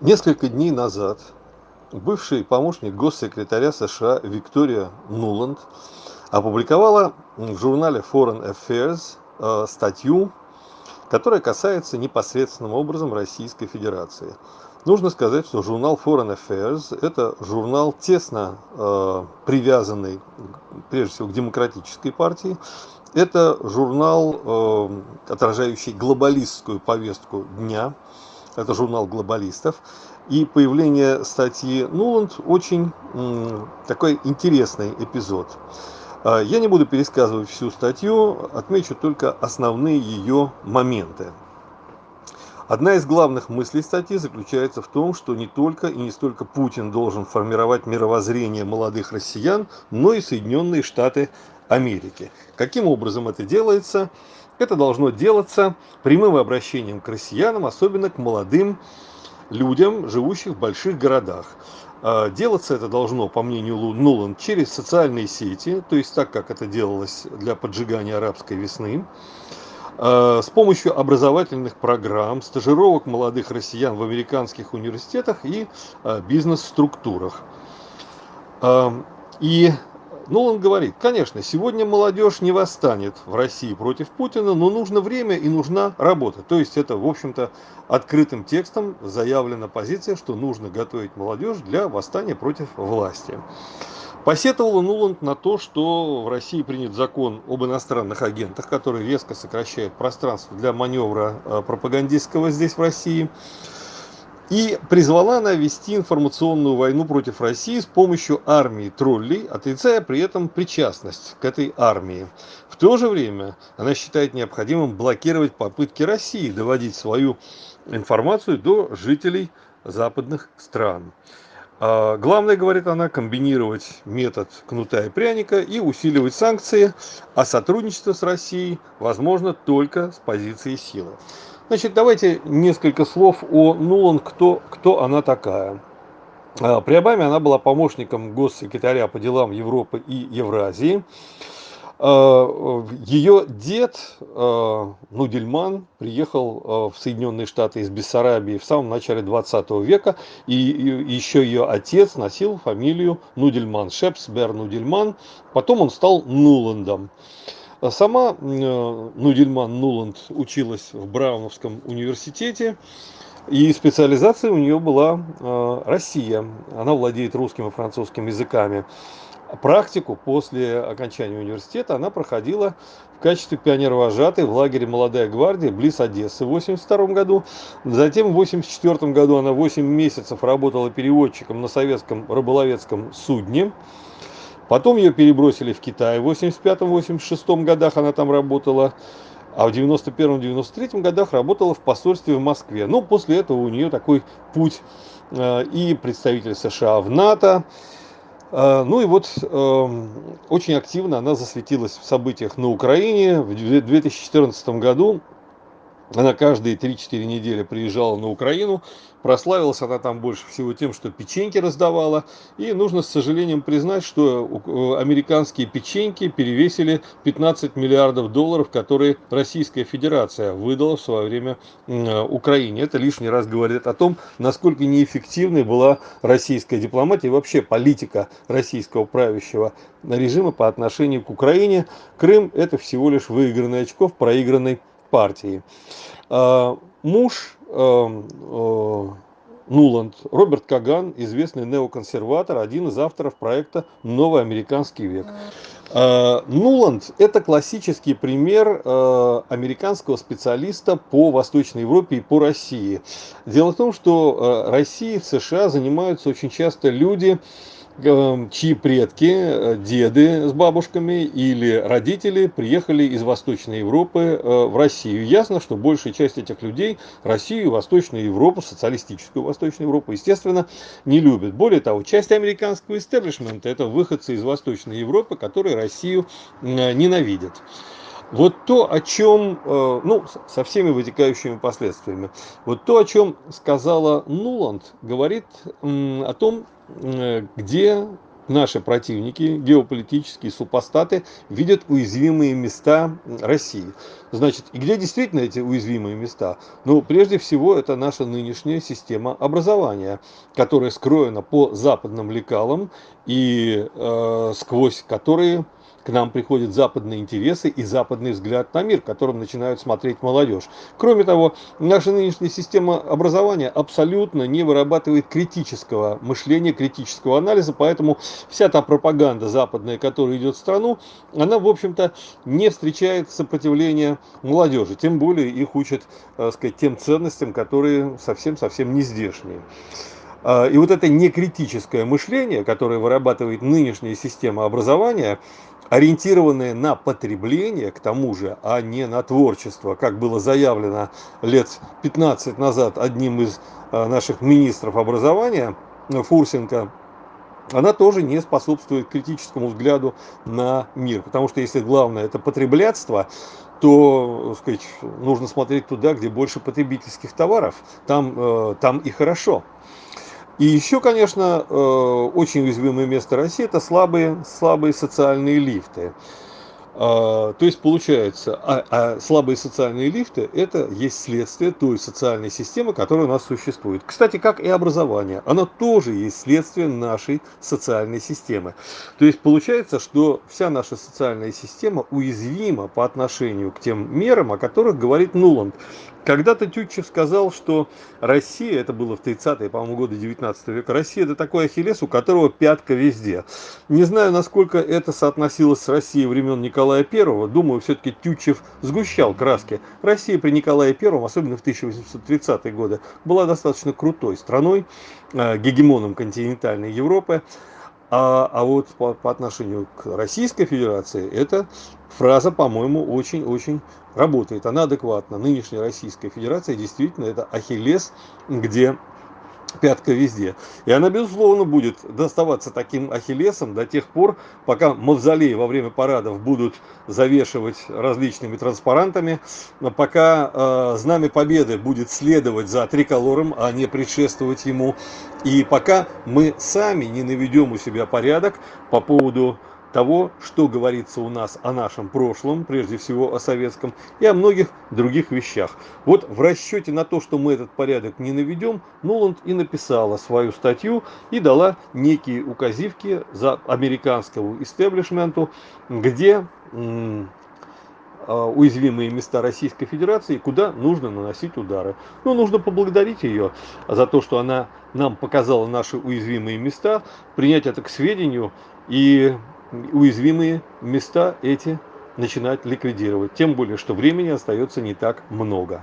Несколько дней назад бывший помощник госсекретаря США Виктория Нуланд опубликовала в журнале Foreign Affairs статью, которая касается непосредственным образом Российской Федерации. Нужно сказать, что журнал Foreign Affairs – это журнал, тесно привязанный, прежде всего, к демократической партии. Это журнал, отражающий глобалистскую повестку дня. Это журнал глобалистов. И появление статьи Нуланд очень такой интересный эпизод. Я не буду пересказывать всю статью, отмечу только основные ее моменты. Одна из главных мыслей статьи заключается в том, что не только и не столько Путин должен формировать мировоззрение молодых россиян, но и Соединенные Штаты Америки. Каким образом это делается? Это должно делаться прямым обращением к россиянам, особенно к молодым людям, живущих в больших городах. Делаться это должно, по мнению Нуланд, через социальные сети, то есть так, как это делалось для поджигания арабской весны, с помощью образовательных программ, стажировок молодых россиян в американских университетах и бизнес-структурах. И Нуланд говорит, конечно, сегодня молодежь не восстанет в России против Путина, но нужно время и нужна работа. То есть это, в общем-то, открытым текстом заявлена позиция, что нужно готовить молодежь для восстания против власти. Посетовала Нуланд на то, что в России принят закон об иностранных агентах, который резко сокращает пространство для маневра пропагандистского здесь в России. И призвала она вести информационную войну против России с помощью армии троллей, отрицая при этом причастность к этой армии. В то же время она считает необходимым блокировать попытки России доводить свою информацию до жителей западных стран. Главное, говорит она, комбинировать метод кнута и пряника и усиливать санкции, а сотрудничество с Россией возможно только с позиции силы. Значит, давайте несколько слов о Нуланд, кто она такая. При Обаме она была помощником госсекретаря по делам Европы и Евразии. Ее дед Нудельман приехал в Соединенные Штаты из Бессарабии в самом начале 20 века, и еще ее отец носил фамилию Нудельман, Шепсбер Нудельман, потом он стал Нуландом. Сама Нудельман Нуланд училась в Брауновском университете, и специализация у нее была Россия. Она владеет русским и французским языками. Практику после окончания университета она проходила в качестве пионер-вожатой в лагере «Молодая гвардия» близ Одессы в 1982 году. Затем в 1984 году она 8 месяцев работала переводчиком на советском рыболовецком судне. Потом ее перебросили в Китай в 1985-1986 годах, она там работала. А в 1991-1993 годах работала в посольстве в Москве. Ну, после этого у нее такой путь и представитель США в НАТО. Ну и вот очень активно она засветилась в событиях на Украине. В 2014 году она каждые 3-4 недели приезжала на Украину. Прославилась она там больше всего тем, что печеньки раздавала. И нужно с сожалением признать, что американские печеньки перевесили 15 миллиардов долларов, которые Российская Федерация выдала в свое время Украине. Это лишний раз говорит о том, насколько неэффективной была российская дипломатия и вообще политика российского правящего режима по отношению к Украине. Крым – это всего лишь выигранное очко в проигранной партии. Муж Нуланд, Роберт Каган, известный неоконсерватор, один из авторов проекта «Новый американский век». Нуланд – это классический пример американского специалиста по Восточной Европе и по России. Дело в том, что Россией в США занимаются очень часто люди, чьи предки, деды с бабушками или родители приехали из Восточной Европы в Россию. Ясно, что большая часть этих людей Россию, Восточную Европу, социалистическую Восточную Европу, естественно, не любят. Более того, часть американского истеблишмента – это выходцы из Восточной Европы, которые Россию ненавидят. Вот то, о чем, ну, со всеми вытекающими последствиями, вот то, о чем сказала Нуланд, говорит о том, где наши противники, геополитические супостаты, видят уязвимые места России. Значит, и где действительно эти уязвимые места? Ну, прежде всего, это наша нынешняя система образования, которая скроена по западным лекалам и сквозь которые к нам приходят западные интересы и западный взгляд на мир, которым начинают смотреть молодежь. Кроме того, наша нынешняя система образования абсолютно не вырабатывает критического мышления, критического анализа, поэтому вся та пропаганда западная, которая идет в страну, она, в общем-то, не встречает сопротивления молодежи, тем более их учат, так сказать, тем ценностям, которые совсем-совсем не здешние. И вот это некритическое мышление, которое вырабатывает нынешняя система образования, ориентированное на потребление, к тому же, а не на творчество, как было заявлено лет 15 назад одним из наших министров образования, Фурсенко, она тоже не способствует критическому взгляду на мир. Потому что если главное это потреблятство, то, сказать, нужно смотреть туда, где больше потребительских товаров. Там и хорошо. И еще, конечно, очень уязвимое место России – это слабые социальные лифты. То есть получается, слабые социальные лифты – это есть следствие той социальной системы, которая у нас существует. Кстати, как и образование, оно тоже есть следствие нашей социальной системы. То есть получается, что вся наша социальная система уязвима по отношению к тем мерам, о которых говорит Нуланд. Когда-то Тютчев сказал, что Россия, это было в 30-е, по-моему, годы 19 века, Россия – это такой ахиллес, у которого пятка везде. Не знаю, насколько это соотносилось с Россией времен Николая I, думаю, все-таки Тютчев сгущал краски. Россия при Николае I, особенно в 1830-е годы, была достаточно крутой страной, гегемоном континентальной Европы. А вот по отношению к Российской Федерации эта фраза, по-моему, очень-очень работает. Она адекватна. Нынешняя Российская Федерация действительно это ахиллес, где пятка везде. И она, безусловно, будет доставаться таким ахиллесом до тех пор, пока мавзолеи во время парадов будут завешивать различными транспарантами, пока Знамя Победы будет следовать за триколором, а не предшествовать ему, и пока мы сами не наведем у себя порядок по поводу того, что говорится у нас о нашем прошлом, прежде всего о советском, и о многих других вещах. Вот в расчете на то, что мы этот порядок не наведем, Нуланд и написала свою статью и дала некие указивки за американскому истеблишменту, где уязвимые места Российской Федерации, куда нужно наносить удары. Ну, нужно поблагодарить ее за то, что она нам показала наши уязвимые места, принять это к сведению и уязвимые места эти начинать ликвидировать. Тем более, что времени остается не так много.